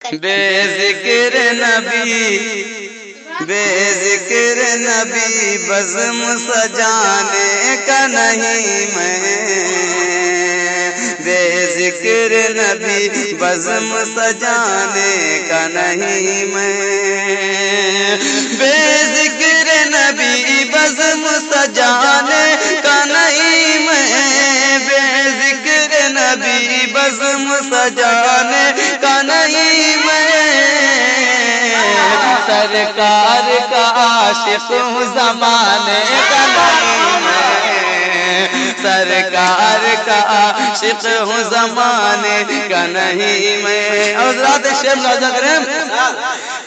بے ذکر نبی بے ذکر نبی بزم سجانے کا نہیں میں، بے ذکر نبی بزم سجانے کا نہیں میں، بے ذکر نبی بزم سجانے کا نہیں میں، بے ذکر نبی بزم سجانے کا نہیں میں، سرکار کا عاشق ہوں زمانے کا نہیں میں، سرکار کا عاشق ہوں زمانے کا نہیں میں۔ اور ذات شیخ نوازا کریم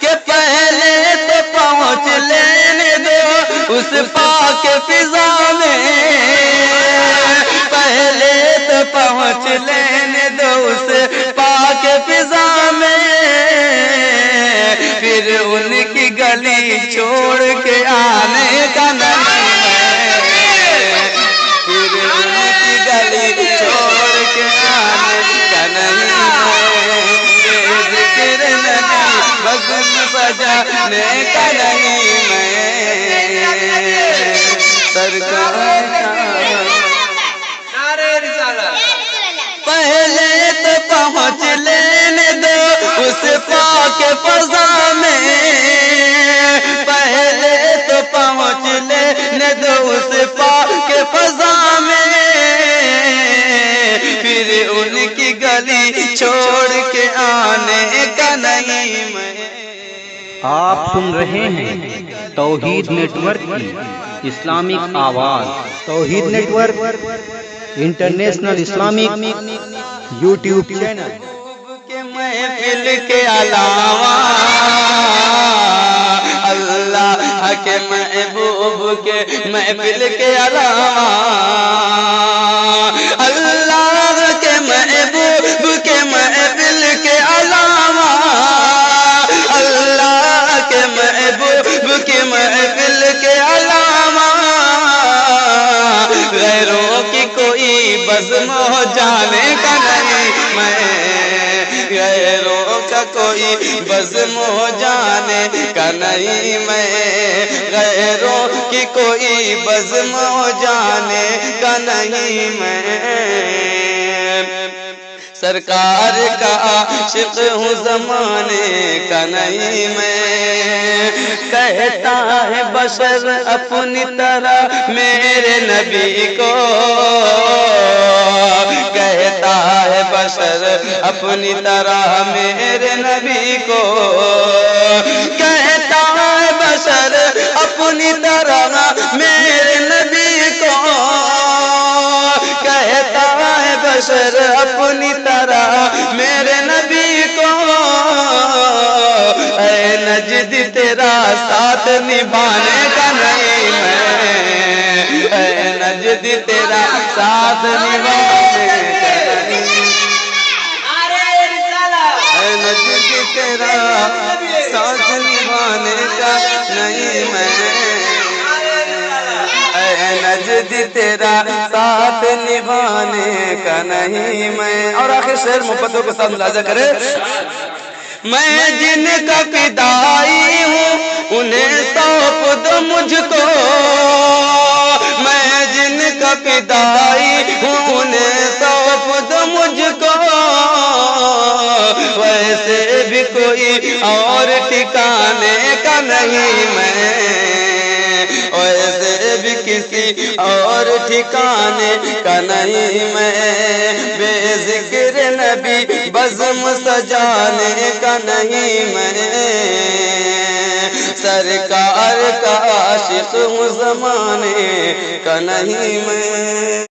کہ پہلے تو پہنچ لینے دو اس پاک فضا میں، پہلے تو پہنچ لینے دو اس پاک فضا میں، پھر ان کی گلی چھوڑ کے آنے کا نہیں ہے، پھر ان کی گلی چھوڑ کے آنے کا نہیں ہے، بے ذکر نبی بزم سجانے کا نہیں میں، سرکار کا پہلے تو پہنچ لینے دو اس پاک فضا میں، پہلے تو پہنچ لینے دو اس پاک فضا میں، پھر ان کی گلی چھوڑ کے آنے کا نہیں میں۔ آپ سن رہے ہیں توحید نیٹ ورک کی اسلامک آواز۔ Tauheed network international Islamic YouTube channel کے محفل کے علاوہ اللہ کے محبوب کے محفل کے علاوہ، اللہ کے محبوب کے محفل کے علاوہ، اللہ کے محبوب کے محفل کے علاوہ، غیروں کی کوئی بزم ہو جانے کا نہیں میں، غیروں کا کوئی بزم ہو جانے کا نہیں میں، غیروں کی کوئی بزم ہو جانے کا نہیں میں، سرکار کا عاشق ہوں زمانے کا نہیں میں، کہتا ہے بشر اپنی طرح میرے نبی کو، کہتا ہے بشر اپنی طرح میرے نبی کو، کہتا ہے بشر اپنی طرح میرے نبی کو، کہتا ہے بشر اپنی طرح میرے نبی کو، اے نجد تیرا ساتھ نبھانے کا نہیں میں، اے نجد تیرا ساتھ نبھانے کا نہیں، اے نجد تیرا ساتھ نبھانے کا نہیں میں، اے نجد تیرا ساتھ نبھانے کا نہیں میں۔ اور آخر شعر محبتوں کے ساتھ ملاحظہ کرے، میں جن کا فدائی ہوں انہیں سونپ دو مجھ کو، میں جن کا فدائی ہوں انہیں سونپ دو مجھ کو، ویسے بھی کوئی اور ٹھکانے کا نہیں میں، ویسے بھی کسی اور ٹھکانے کا نہیں میں، بے ذکر نبی بزم سجانے کا نہیں میں، سرکار کا عاشق ہوں زمانے کا نہیں میں۔